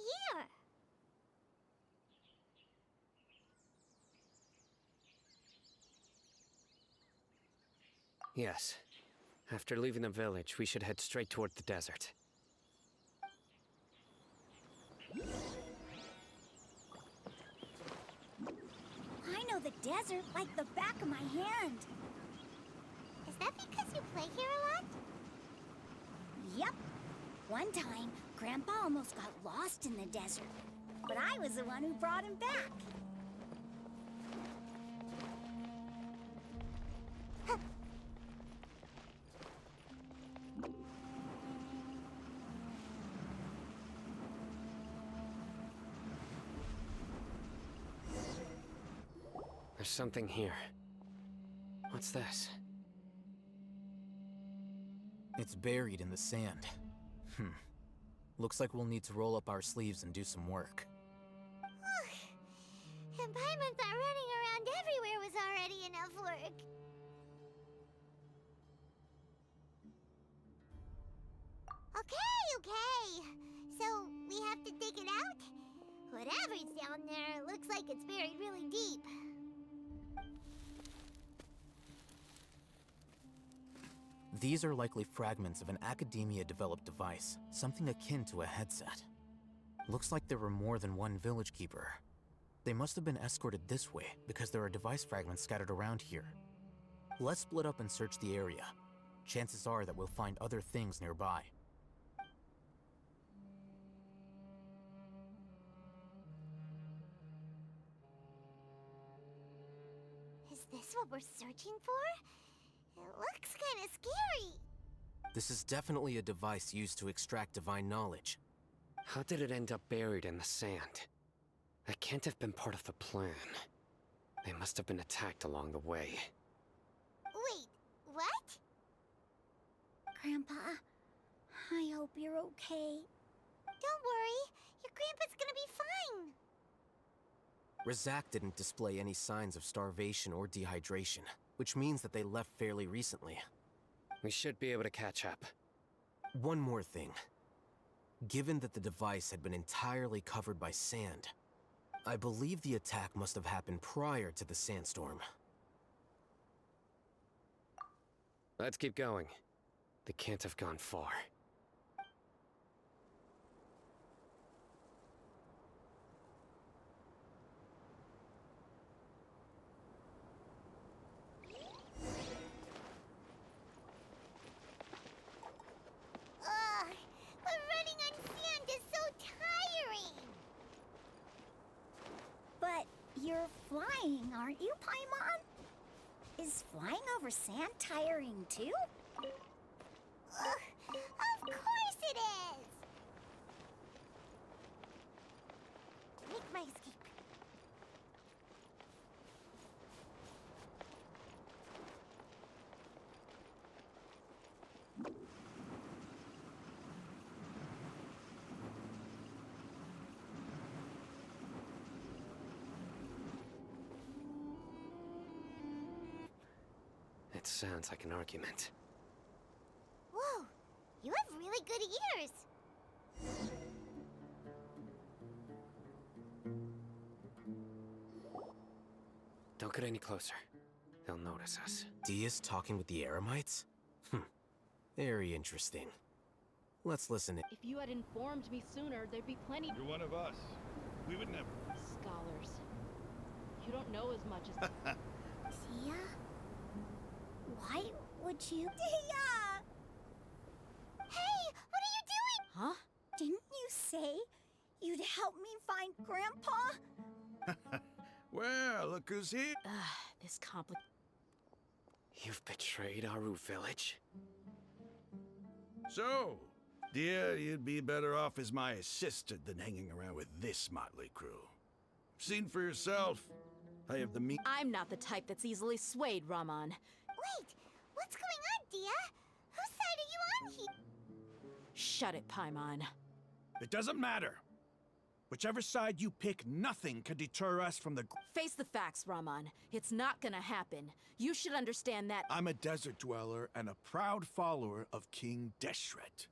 here? Yes. After leaving the village, we should head straight toward the desert. I know the desert like the back of my hand. Is that because you play here a lot? Yep. One time, Grandpa almost got lost in the desert, but I was the one who brought him back. There's something here. What's this? It's buried in the sand. Looks like we'll need to roll up our sleeves and do some work. And Paimon thought running around everywhere was already enough work. Okay. So, we have to dig it out? Whatever's down there looks like it's buried really deep. These are likely fragments of an academia-developed device, something akin to a headset. Looks like there were more than one village keeper. They must have been escorted this way because there are device fragments scattered around here. Let's split up and search the area. Chances are that we'll find other things nearby. Is this what we're searching for? It looks kind of scary. This is definitely a device used to extract divine knowledge. How did it end up buried in the sand? That can't have been part of the plan. They must have been attacked along the way. Wait, what? Grandpa, I hope you're okay. Don't worry, your grandpa's gonna be fine. Razak didn't display any signs of starvation or dehydration, which means that they left fairly recently. We should be able to catch up. One more thing. Given that the device had been entirely covered by sand, I believe the attack must have happened prior to the sandstorm. Let's keep going. They can't have gone far. Ugh, but running on sand is so tiring. But you're flying, aren't you, Paimon? Is flying over sand tiring too? Ugh, of course it is! Make my escape. It sounds like an argument. Whoa, you have really good ears. Don't get any closer. They'll notice us. Dia's talking with the Eremites? Very interesting. Let's listen in. If you had informed me sooner, there'd be plenty. You're one of us. We would never. Scholars. You don't know as much as. Tia? Why would you? Tia! Hey, what are you doing? Huh? Didn't you say you'd help me find Grandpa? Well, look who's here. This You've betrayed Aru village? So, dear, you'd be better off as my assistant than hanging around with this motley crew. Seen for yourself. I have the meat. I'm not the type that's easily swayed, Raman. Wait, what's going on, Dia? Whose side are you on here? Shut it, Paimon. It doesn't matter. Whichever side you pick, nothing can deter us from the... Face the facts, Raman. It's not gonna happen. You should understand that. I'm a desert dweller and a proud follower of King Deshret.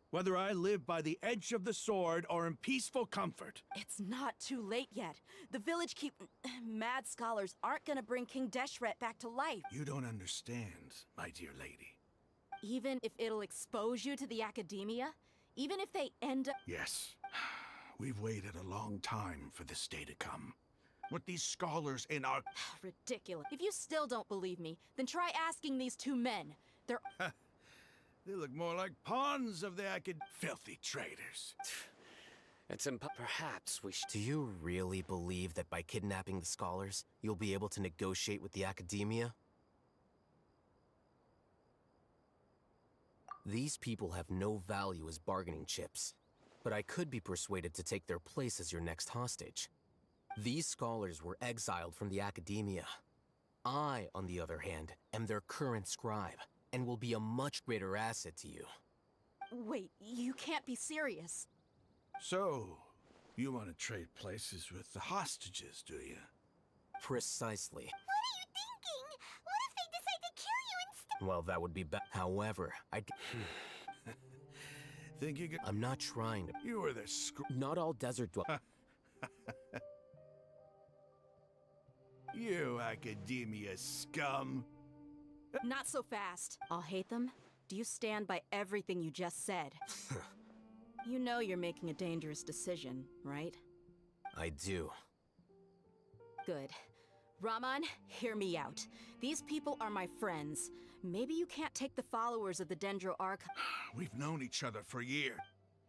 Whether I live by the edge of the sword or in peaceful comfort. It's not too late yet. The village mad scholars aren't gonna bring King Deshret back to life. You don't understand, my dear lady. Even if it'll expose you to the academia? Even if they end up— Yes. We've waited a long time for this day to come. With these scholars in our... Ridiculous. If you still don't believe me, then try asking these two men. They're— They look more like pawns of the filthy traitors. It's perhaps we should. Do you really believe that by kidnapping the scholars, you'll be able to negotiate with the academia? These people have no value as bargaining chips, but I could be persuaded to take their place as your next hostage. These scholars were exiled from the academia. I, on the other hand, am their current scribe, and will be a much greater asset to you. Wait, you can't be serious. So, you want to trade places with the hostages, do you? Precisely. What are you thinking? What if they decide to kill you instead? Well, that would be bad. However, Think you could... I'm not trying to. You were the Not all desert dwellers. You academia scum. Not so fast. I'll hate them. Do you stand by everything you just said? You know you're making a dangerous decision, right? I do. Good. Raman, hear me out. These people are my friends. Maybe you can't take the followers of the Dendro Archive. We've known each other for years.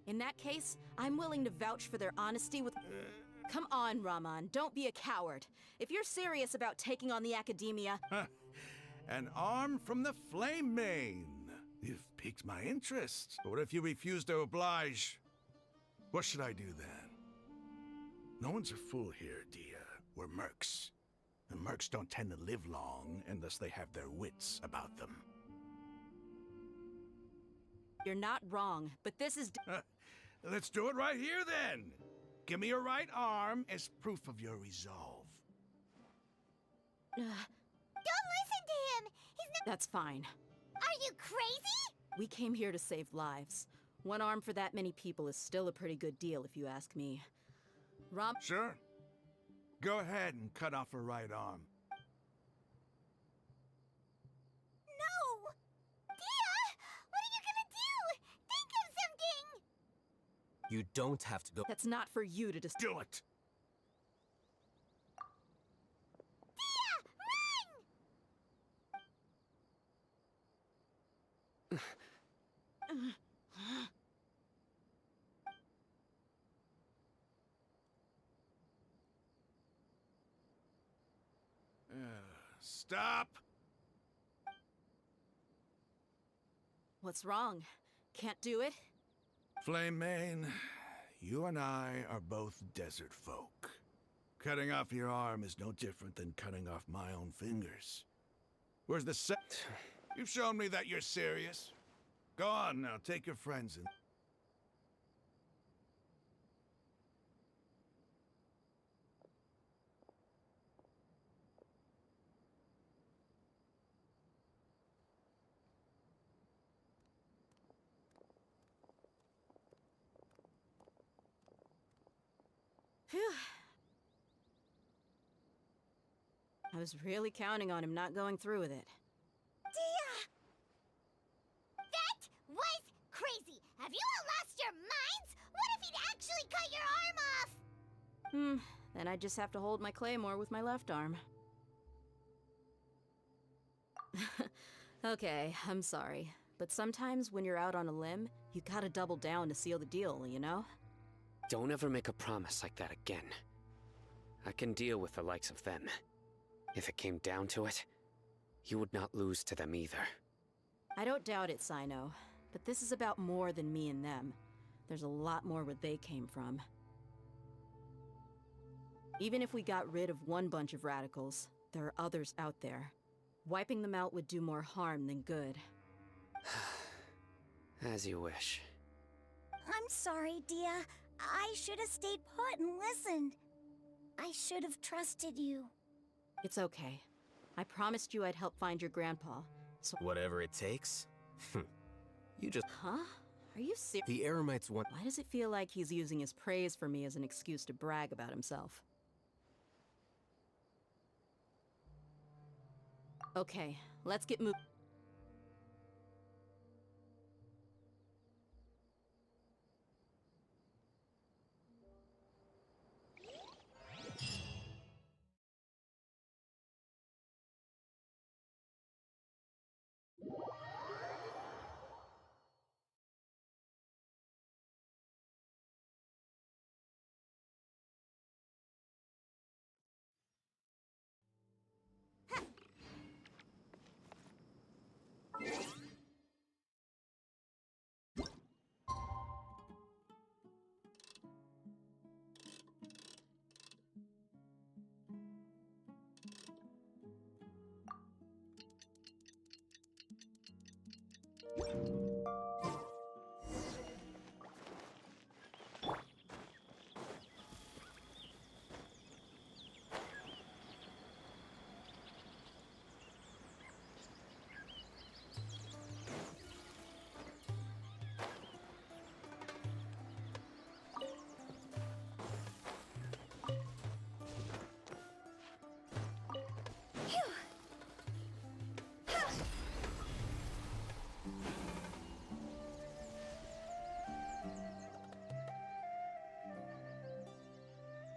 In that case, I'm willing to vouch for their honesty with— Come on, Raman, don't be a coward. If you're serious about taking on the academia— An arm from the Flame Mane. You've piqued my interest. But what if you refuse to oblige? What should I do then? No one's a fool here, Dia. We're mercs. And mercs don't tend to live long unless they have their wits about them. You're not wrong, but this is— Let's do it right here then. Give me your right arm as proof of your resolve. Don't listen to him! He's not— That's fine. Are you crazy? We came here to save lives. One arm for that many people is still a pretty good deal, if you ask me. Sure. Go ahead and cut off her right arm. No! Dia! What are you gonna do? Think of something! You don't have to go. That's not for you to decide. Do it! Dia! Run! Stop! What's wrong? Can't do it? Flame Mane, you and I are both desert folk. Cutting off your arm is no different than cutting off my own fingers. Where's the set? You've shown me that you're serious. Go on now, take your friends and... Phew. I was really counting on him not going through with it. Dia! That was crazy! Have you all lost your minds? What if he'd actually cut your arm off? Then I just have to hold my claymore with my left arm. Okay, I'm sorry. But sometimes when you're out on a limb, you gotta double down to seal the deal, you know? Don't ever make a promise like that again. I can deal with the likes of them. If it came down to it, you would not lose to them either. I don't doubt it, Sino. But this is about more than me and them. There's a lot more where they came from. Even if we got rid of one bunch of radicals, there are others out there. Wiping them out would do more harm than good. As you wish. I'm sorry, Dia. I should have stayed put and listened. I should have trusted you. It's okay. I promised you I'd help find your grandpa, so— Whatever it takes? You just. Huh? Are you serious? The Eremites want. Why does it feel like he's using his praise for me as an excuse to brag about himself? Okay, let's get moving.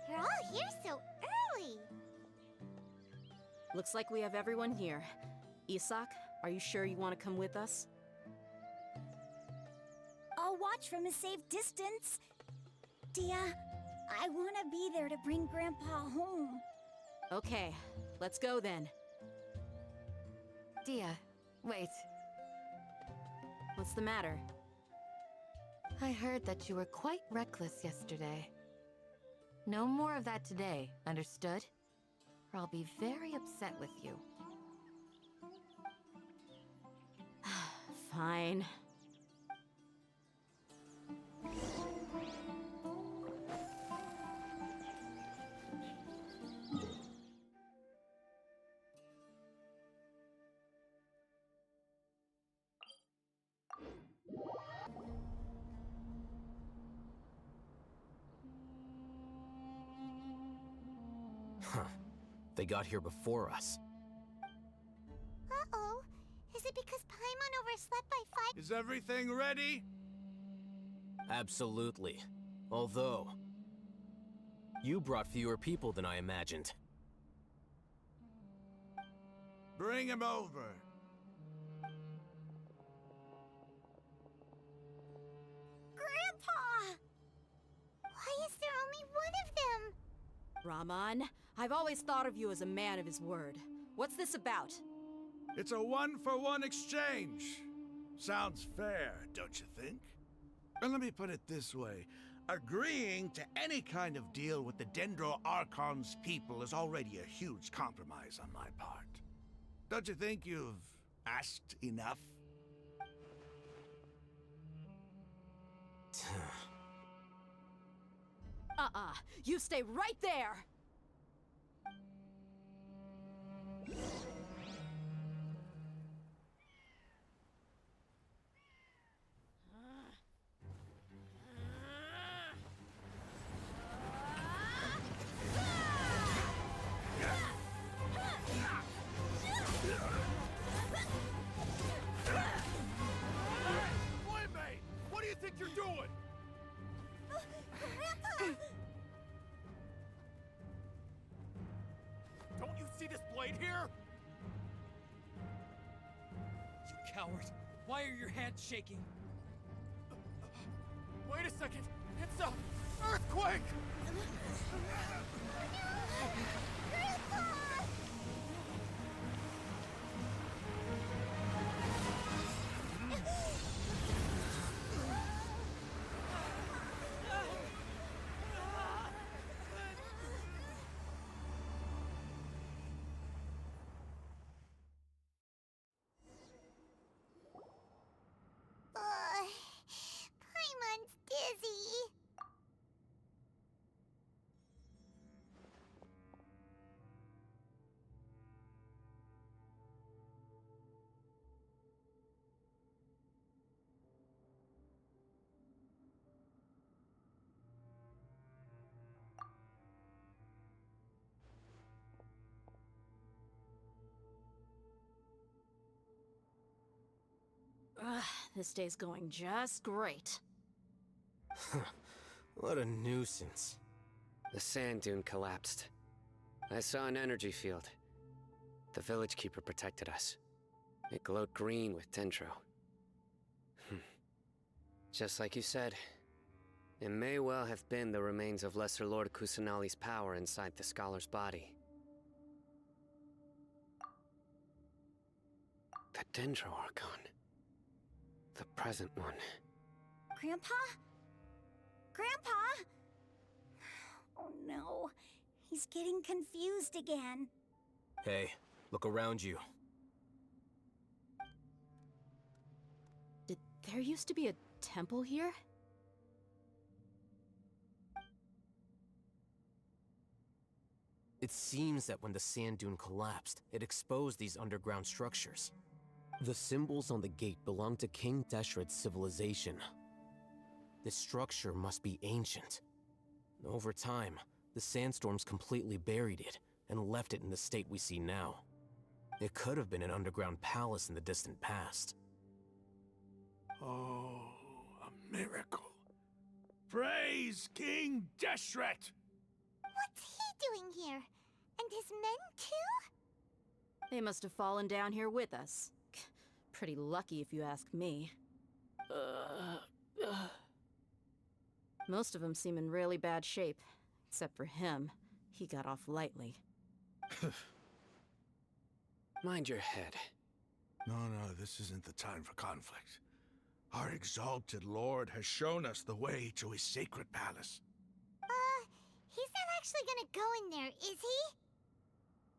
You're all here so early. Looks like we have everyone here. Isak, are you sure you want to come with us? I'll watch from a safe distance. Dia, I want to be there to bring Grandpa home. Okay, let's go then. Dia, wait. What's the matter? I heard that you were quite reckless yesterday. No more of that today, understood? Or I'll be very upset with you. Fine. Huh. They got here before us. Uh-oh. Is it because Paimon overslept by 5? Is everything ready? Absolutely. Although, you brought fewer people than I imagined. Bring him over. Grandpa! Why is there only one of them? Rahman, I've always thought of you as a man of his word. What's this about? It's a one-for-one exchange. Sounds fair, don't you think? And let me put it this way. Agreeing to any kind of deal with the Dendro Archon's people is already a huge compromise on my part. Don't you think you've asked enough? You stay right there! Playmate! What do you think you're doing? Grandpa! Don't you see this blade here? You coward! Why are your hands shaking? Wait a second! It's a earthquake! Grandpa! Paimon's dizzy. Ugh, this day's going just great. What a nuisance. The sand dune collapsed. I saw an energy field. The village keeper protected us. It glowed green with dendro. Just like you said, it may well have been the remains of Lesser Lord Kusanali's power inside the scholar's body. The Dendro Archon. The present one. Grandpa? Grandpa? Oh no, he's getting confused again. Hey, look around you. Did there used to be a temple here? It seems that when the sand dune collapsed, it exposed these underground structures. The symbols on the gate belong to King Deshret's civilization. This structure must be ancient. Over time, the sandstorms completely buried it and left it in the state we see now. It could have been an underground palace in the distant past. Oh, a miracle. Praise King Deshret! What's he doing here? And his men too? They must have fallen down here with us. Pretty lucky if you ask me. Most of them seem in really bad shape. Except for him. He got off lightly. Mind your head. No, this isn't the time for conflict. Our exalted lord has shown us the way to his sacred palace. He's not actually gonna go in there, is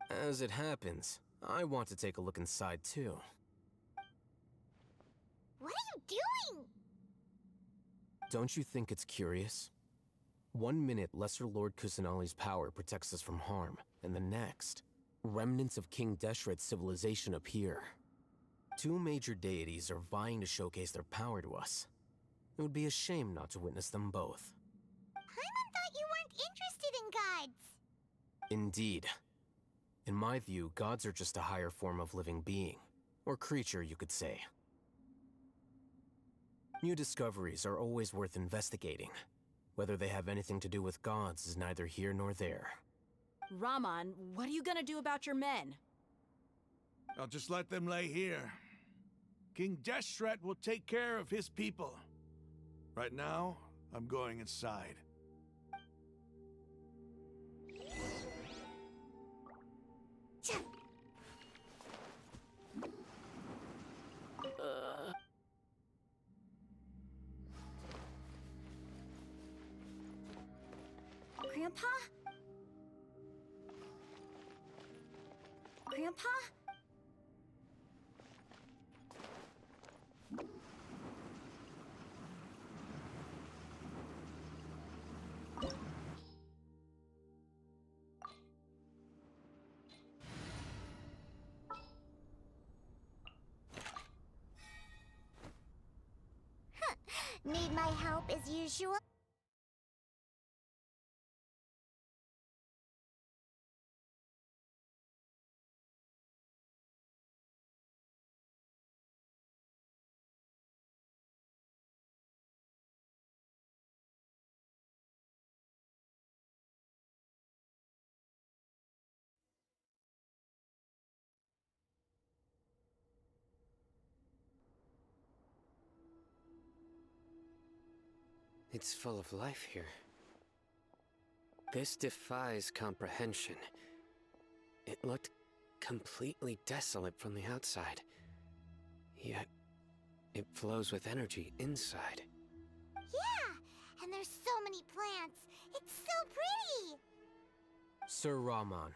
he? As it happens, I want to take a look inside too. What are you doing? Don't you think it's curious? 1 minute, Lesser Lord Kusanali's power protects us from harm, and the next, remnants of King Deshret's civilization appear. 2 major deities are vying to showcase their power to us. It would be a shame not to witness them both. Paimon thought you weren't interested in gods. Indeed. In my view, gods are just a higher form of living being, or creature, you could say. New discoveries are always worth investigating. Whether they have anything to do with gods is neither here nor there. Raman, what are you gonna do about your men? I'll just let them lay here. King Deshret will take care of his people. Right now, I'm going inside. Grandpa? Grandpa? Need my help as usual? It's full of life here. This defies comprehension. It looked completely desolate from the outside. Yet, it flows with energy inside. Yeah, and there's so many plants. It's so pretty. Sir Raman.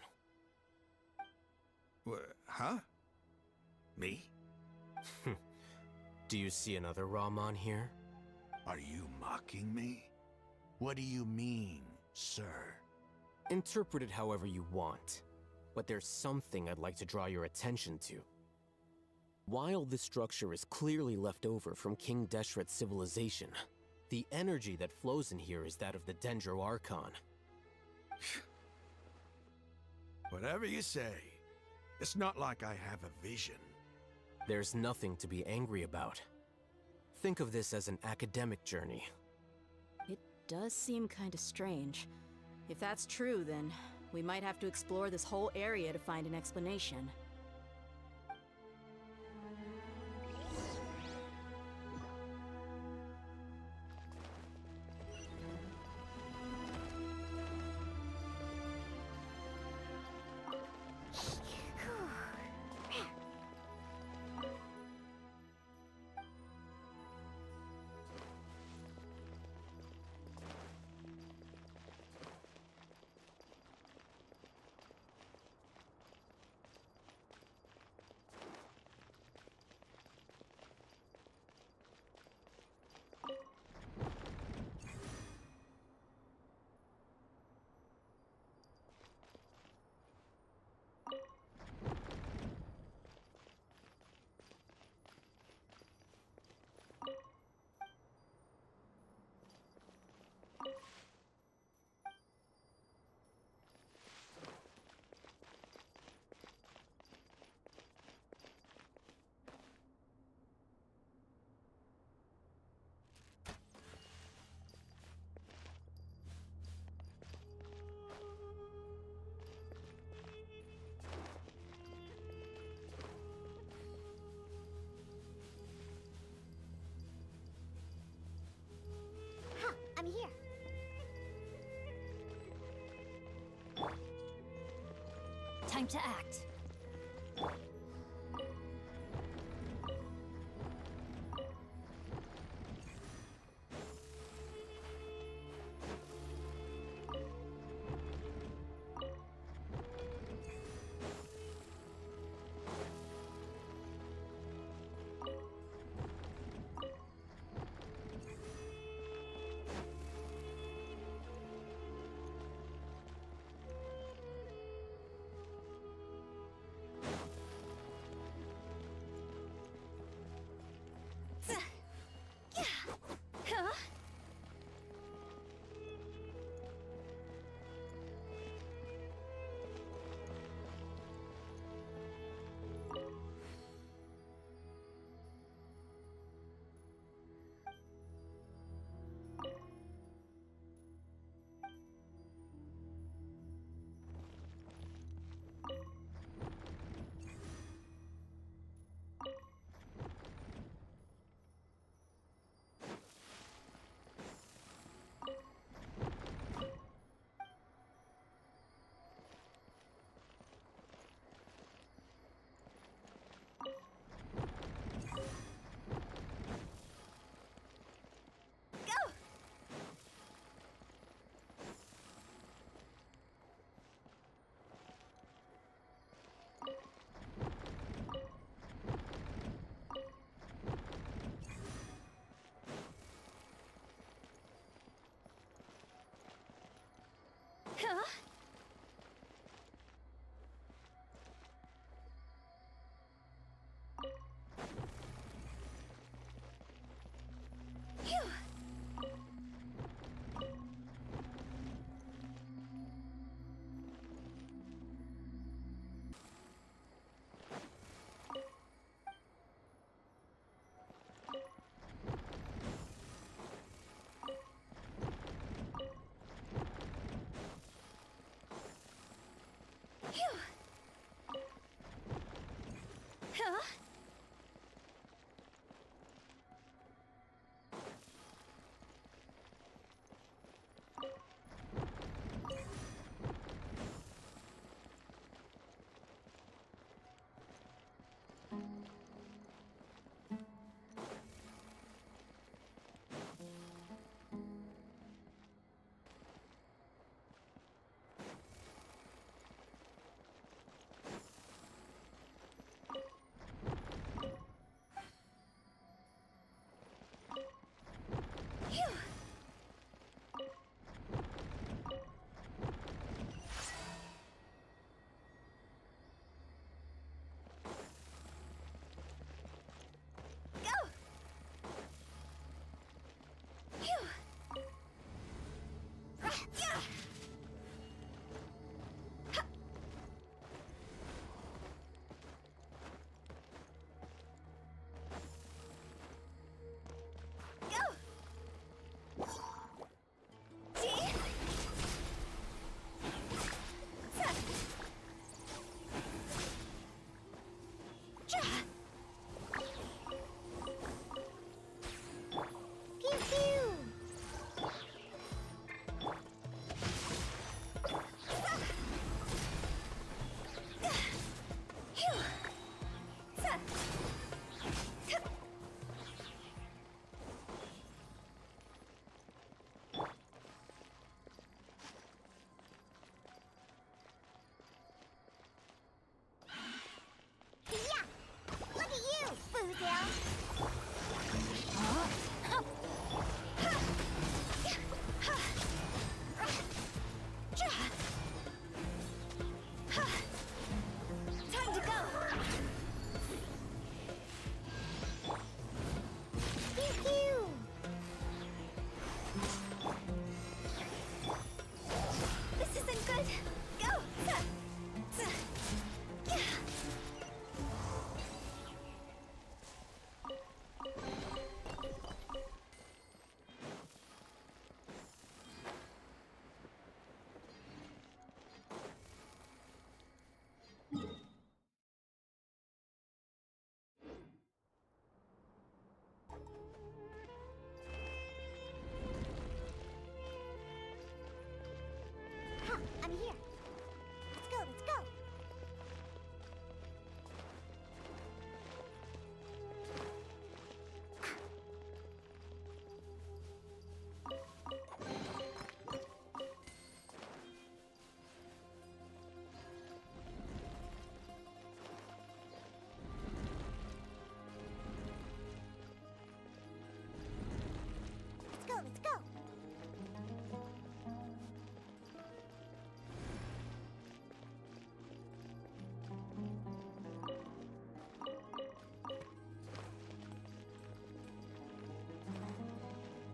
Huh? Me? Do you see another Raman here? Are you mocking me? What do you mean, sir? Interpret it however you want, but there's something I'd like to draw your attention to. While this structure is clearly left over from King Deshret's civilization, the energy that flows in here is that of the Dendro Archon. Whatever you say. It's not like I have a vision. There's nothing to be angry about. Think of this as an academic journey. It does seem kinda strange. If that's true, then we might have to explore this whole area to find an explanation. Huh, I'm here. Time to act.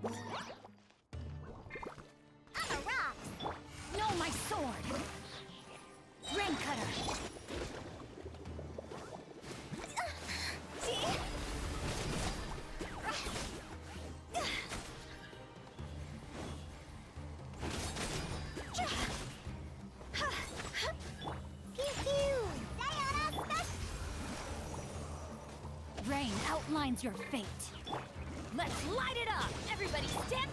I'm a rock! No, my sword! Rain cutter! See? Rain outlines your fate. Let's light it up! Everybody step!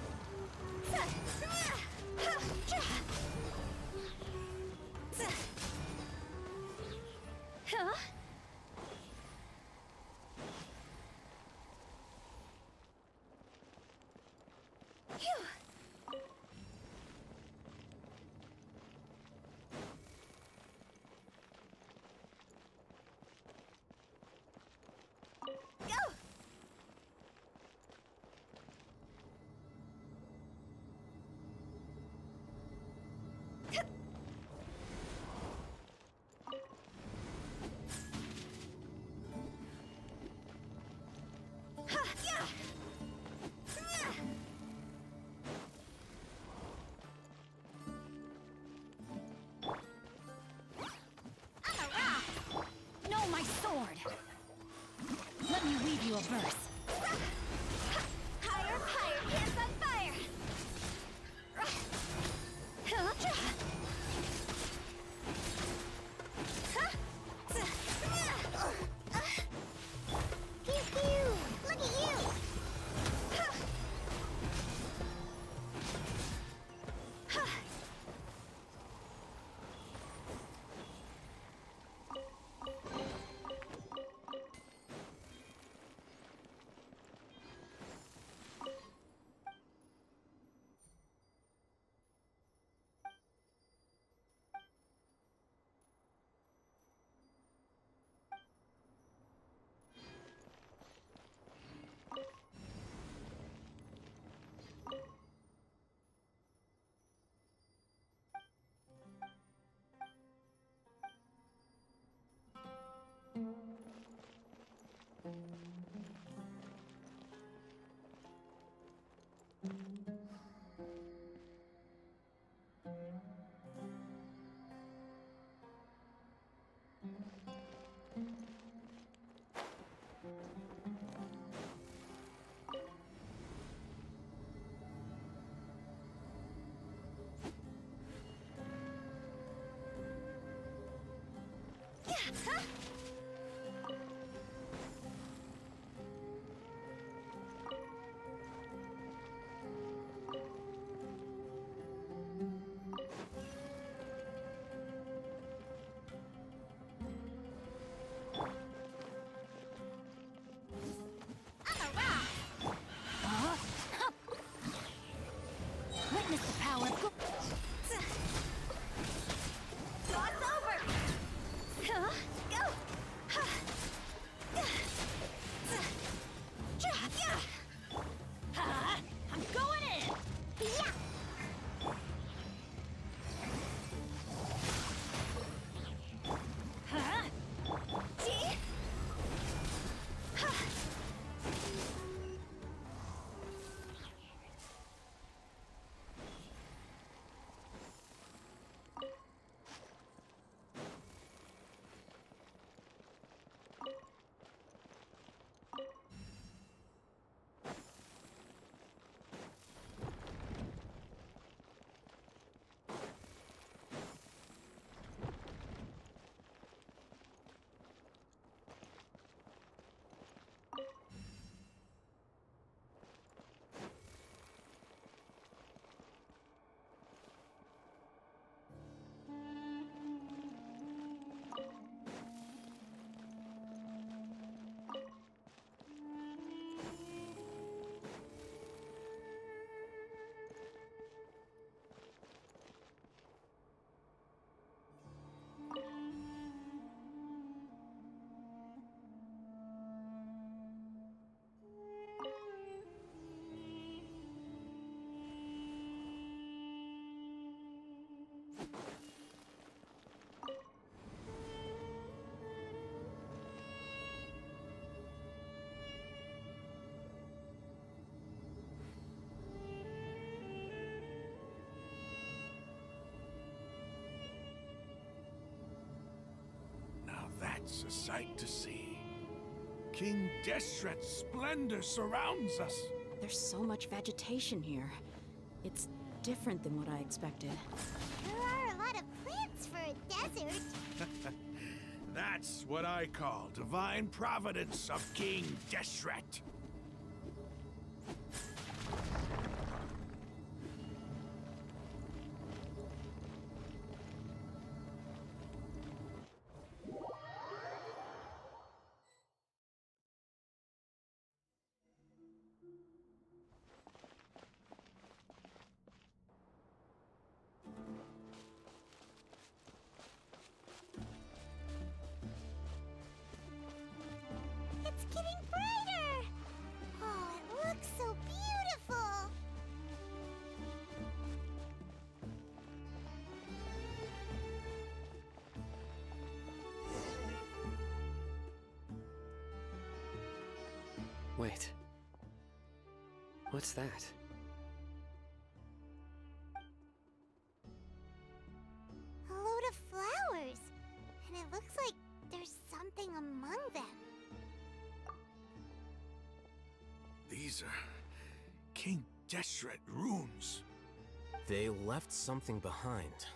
Huh? Phew. Go! I'm a rock! No, my sword! Let me weave you a verse. Higher, higher, hands on fire! Pew pew! Look at you! is a sight to see. King Deshret's splendor surrounds us. There's so much vegetation here. It's different than what I expected. There are a lot of plants for a desert. That's what I call divine providence of King Deshret. It's getting brighter! Oh, it looks so beautiful! Wait. What's that? A load of flowers. And it looks like there's something among them. These are King Deshret runes. They left something behind.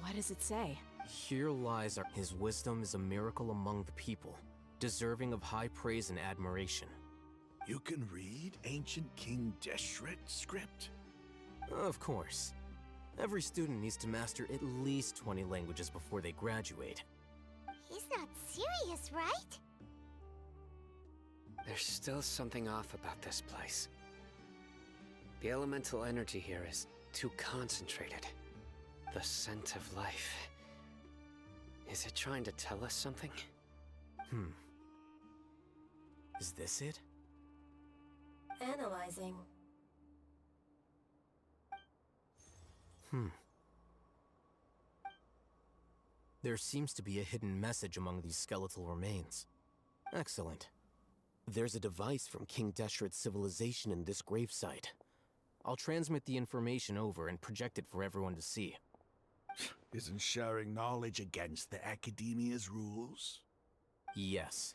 What does it say? Here lies his wisdom is a miracle among the people, deserving of high praise and admiration. You can read ancient King Deshret script? Of course. Every student needs to master at least 20 languages before they graduate. He's not serious, right? There's still something off about this place. The elemental energy here is too concentrated. The scent of life. Is it trying to tell us something? Is this it? Analyzing. There seems to be a hidden message among these skeletal remains. Excellent. There's a device from King Deshret's civilization in this gravesite. I'll transmit the information over and project it for everyone to see. Isn't sharing knowledge against the Academia's rules? Yes.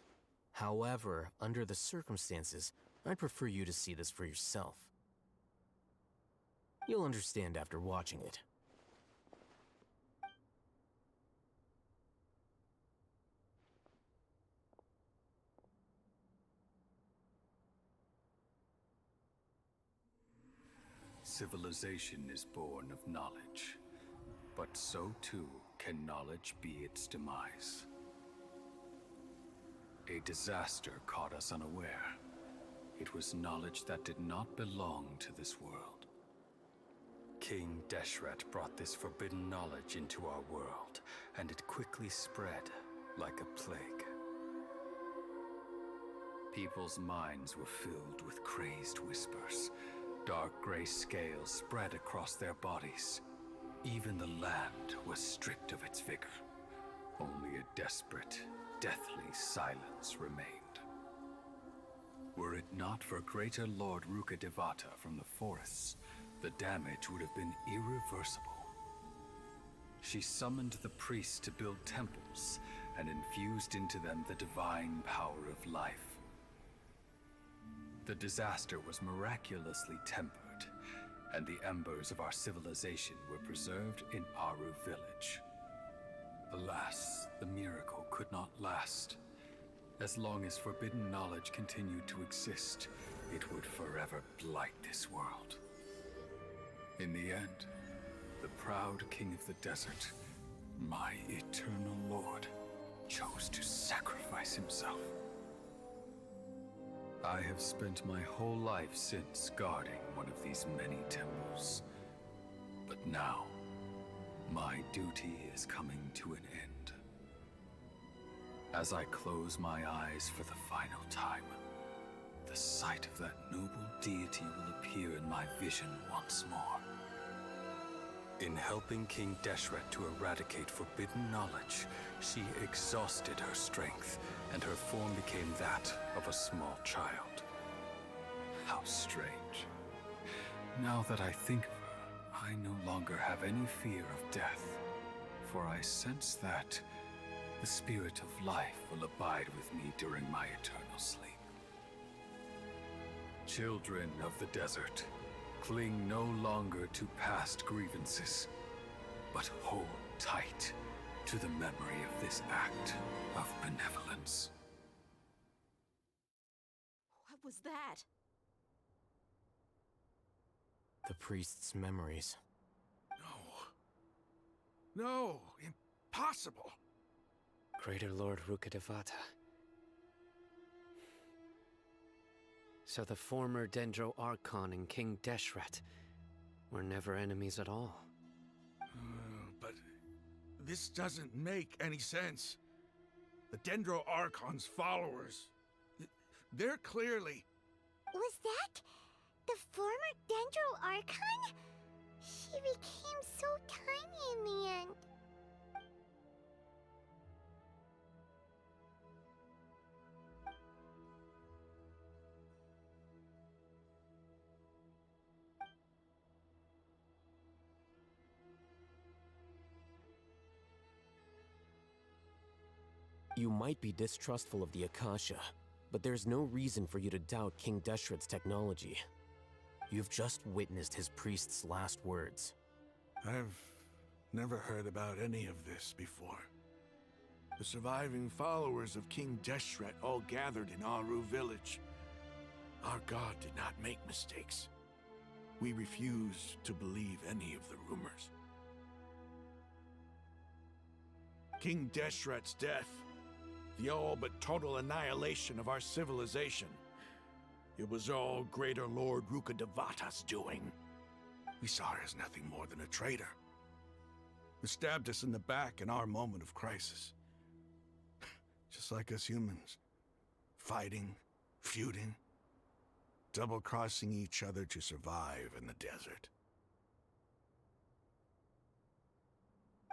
However, under the circumstances, I'd prefer you to see this for yourself. You'll understand after watching it. Civilization is born of knowledge, but so too can knowledge be its demise. A disaster caught us unaware. It was knowledge that did not belong to this world. King Deshret brought this forbidden knowledge into our world, and it quickly spread like a plague. People's minds were filled with crazed whispers. Dark gray scales spread across their bodies. Even the land was stripped of its vigor. Only a desperate, deathly silence remained. Were it not for greater Lord Ruka Devata from the forests, the damage would have been irreversible. She summoned the priests to build temples and infused into them the divine power of life. The disaster was miraculously tempered, and the embers of our civilization were preserved in Aru village. Alas, the miracle could not last. As long as forbidden knowledge continued to exist, it would forever blight this world. In the end, the proud king of the desert, my eternal lord, chose to sacrifice himself. I have spent my whole life since guarding one of these many temples. But now, my duty is coming to an end. As I close my eyes for the final time, the sight of that noble deity will appear in my vision once more. In helping King Deshret to eradicate forbidden knowledge, she exhausted her strength, and her form became that of a small child. How strange. Now that I think of her, I no longer have any fear of death, for I sense that, The spirit of life will abide with me during my eternal sleep. Children of the desert, cling no longer to past grievances, but hold tight to the memory of this act of benevolence. What was that? The priest's memories. No. No, impossible. Greater Lord Rukkhadevata. So the former Dendro Archon and King Deshret were never enemies at all. But this doesn't make any sense. The Dendro Archon's followers, they're clearly... Was that the former Dendro Archon? She became so tiny in the end. You might be distrustful of the Akasha, but there's no reason for you to doubt King Deshret's technology. You've just witnessed his priest's last words. I've never heard about any of this before. The surviving followers of King Deshret all gathered in Aru village. Our god did not make mistakes. We refused to believe any of the rumors. King Deshret's death, the all but total annihilation of our civilization. It was all Greater Lord Rukkhadevata's doing. We saw her as nothing more than a traitor, who stabbed us in the back in our moment of crisis. Just like us humans. Fighting, feuding, double-crossing each other to survive in the desert.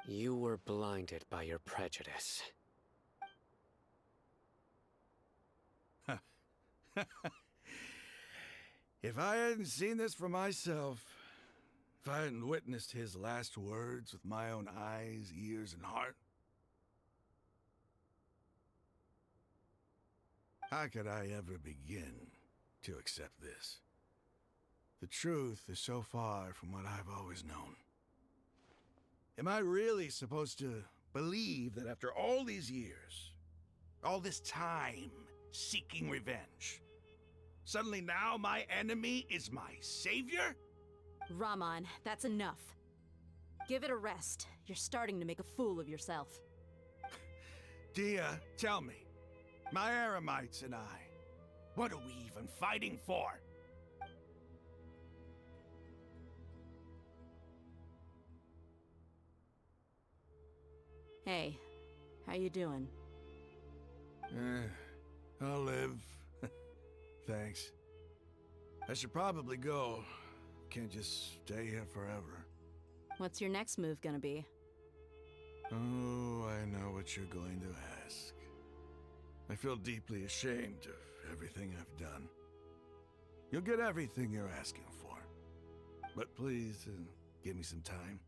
You were blinded by your prejudice. If I hadn't seen this for myself, if I hadn't witnessed his last words with my own eyes, ears, and heart, how could I ever begin to accept this? The truth is so far from what I've always known. Am I really supposed to believe that after all these years, all this time seeking revenge, suddenly now my enemy is my savior? Raman, that's enough. Give it a rest. You're starting to make a fool of yourself. Dia, tell me, my Eremites and I, what are we even fighting for? Hey, how you doing? I'll live. Thanks. I should probably go. Can't just stay here forever. What's your next move gonna be? Oh, I know what you're going to ask. I feel deeply ashamed of everything I've done. You'll get everything you're asking for. But please, give me some time.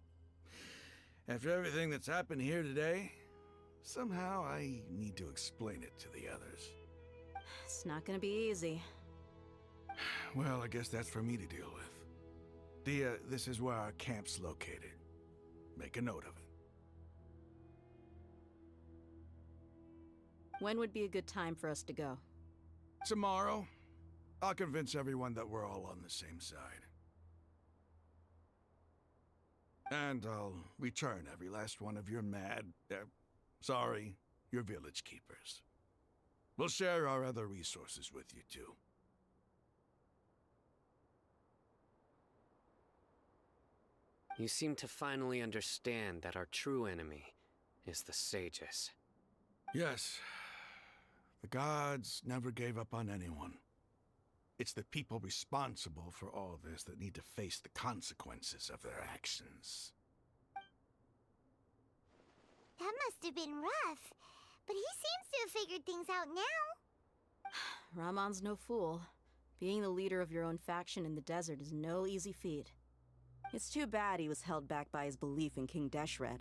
After everything that's happened here today, somehow I need to explain it to the others. It's not gonna be easy. Well, I guess that's for me to deal with. Dia, this is where our camp's located. Make a note of it. When would be a good time for us to go? Tomorrow, I'll convince everyone that we're all on the same side. And I'll return every last one of your your village keepers. We'll share our other resources with you too. You seem to finally understand that our true enemy is the sages. Yes. The gods never gave up on anyone. It's the people responsible for all this that need to face the consequences of their actions. That must have been rough, but he seems to have figured things out now. Ramon's no fool. Being the leader of your own faction in the desert is no easy feat. It's too bad he was held back by his belief in King Deshret,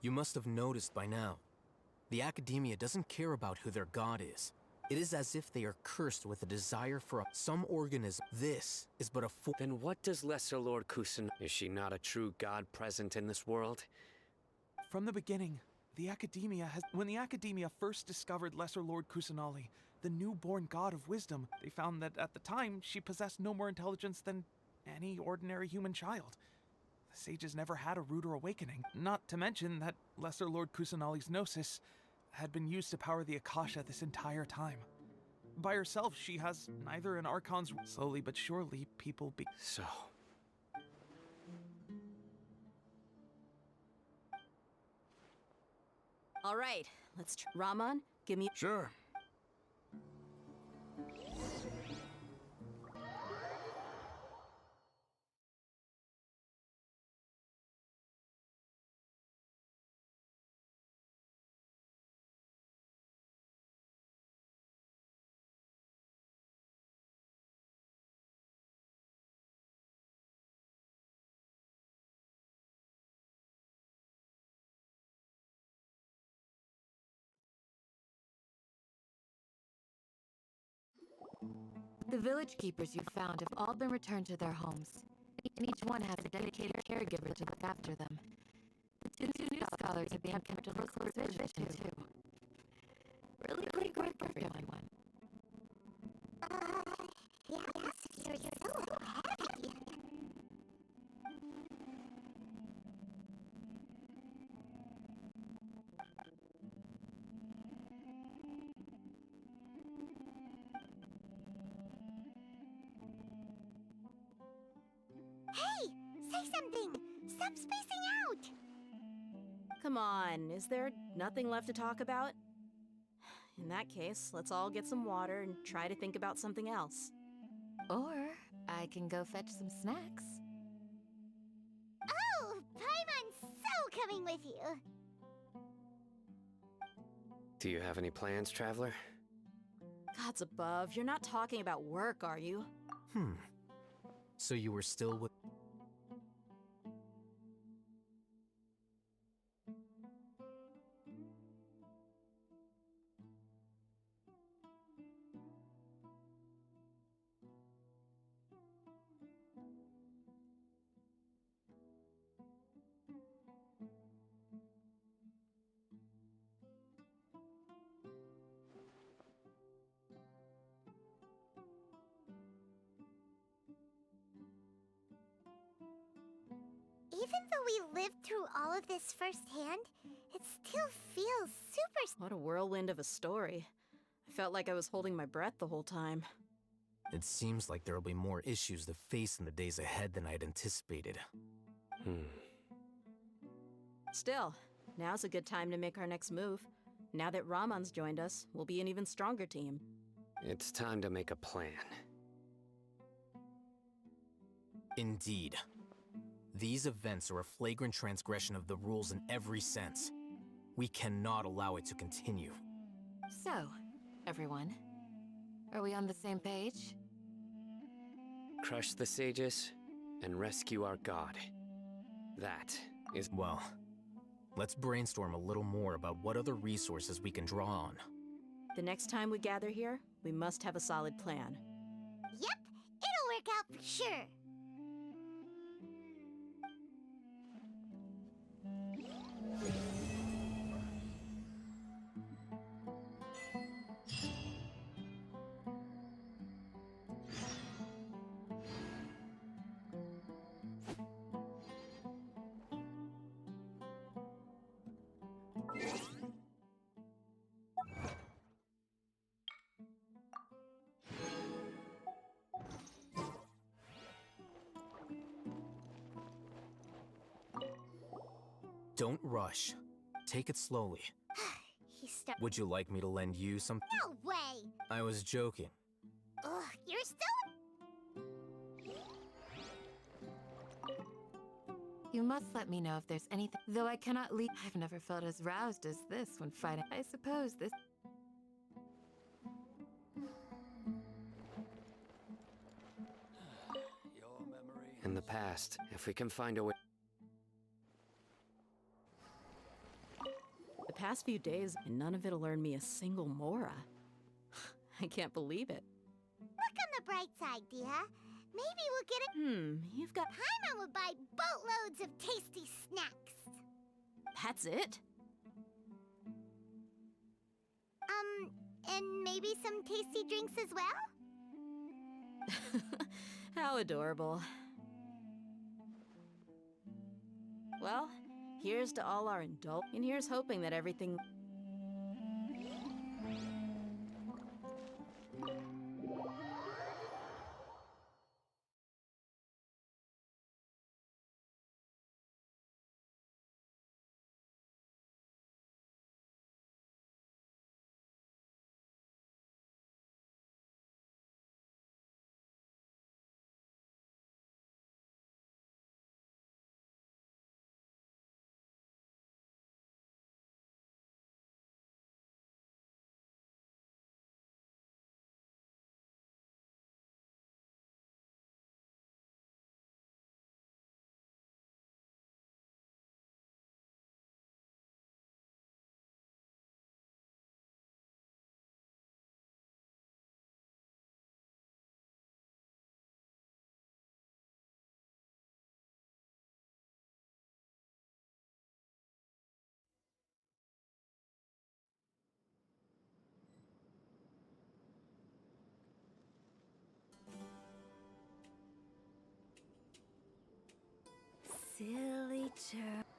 You must have noticed by now. The Academia doesn't care about who their god is. It is as if they are cursed with a desire for some organism. This is but a Then what does Lesser Lord Kusan? Is she not a true god present in this world? From the beginning, when the Academia first discovered Lesser Lord Kusanali, the newborn god of wisdom, they found that at the time she possessed no more intelligence than any ordinary human child. The sages never had a ruder awakening, not to mention that Lesser Lord Kusanali's gnosis had been used to power the Akasha this entire time. By herself, she has neither an Archon's... Slowly but surely, people be... So... All right, let's Raman, give me... Sure. The village keepers you found have all been returned to their homes, and each one has a dedicated caregiver to look after them. The two new scholars have been kept under close supervision, too. Really great work for everyone. Yes, you're so heavy. Hey! Say something! Stop spacing out! Come on, is there nothing left to talk about? In that case, let's all get some water and try to think about something else. Or I can go fetch some snacks. Oh! Paimon's so coming with you! Do you have any plans, Traveler? Gods above, you're not talking about work, are you? So you were still with... Even though we lived through all of this firsthand, it still feels super... What a whirlwind of a story. I felt like I was holding my breath the whole time. It seems like there will be more issues to face in the days ahead than I'd anticipated. Still, now's a good time to make our next move. Now that Raman's joined us, we'll be an even stronger team. It's time to make a plan. Indeed. These events are a flagrant transgression of the rules in every sense. We cannot allow it to continue. So, everyone, are we on the same page? Crush the sages and rescue our god. That is... Well, let's brainstorm a little more about what other resources we can draw on. The next time we gather here, we must have a solid plan. Yep, it'll work out for sure. Don't rush. Take it slowly. He's stuck. Would you like me to lend you some? No way! I was joking. Ugh, you're still... You must let me know if there's anything. Though I cannot leave. I've never felt as roused as this when fighting. I suppose this. Your memory. In the past, if we can find a way... past few days, and none of it'll earn me a single mora. I can't believe it. Look on the bright side, dear. Maybe we'll get it. You've got... Paimon will buy boatloads of tasty snacks. That's it? And maybe some tasty drinks as well? How adorable. Well, here's to all our and here's hoping that everything... Silly church.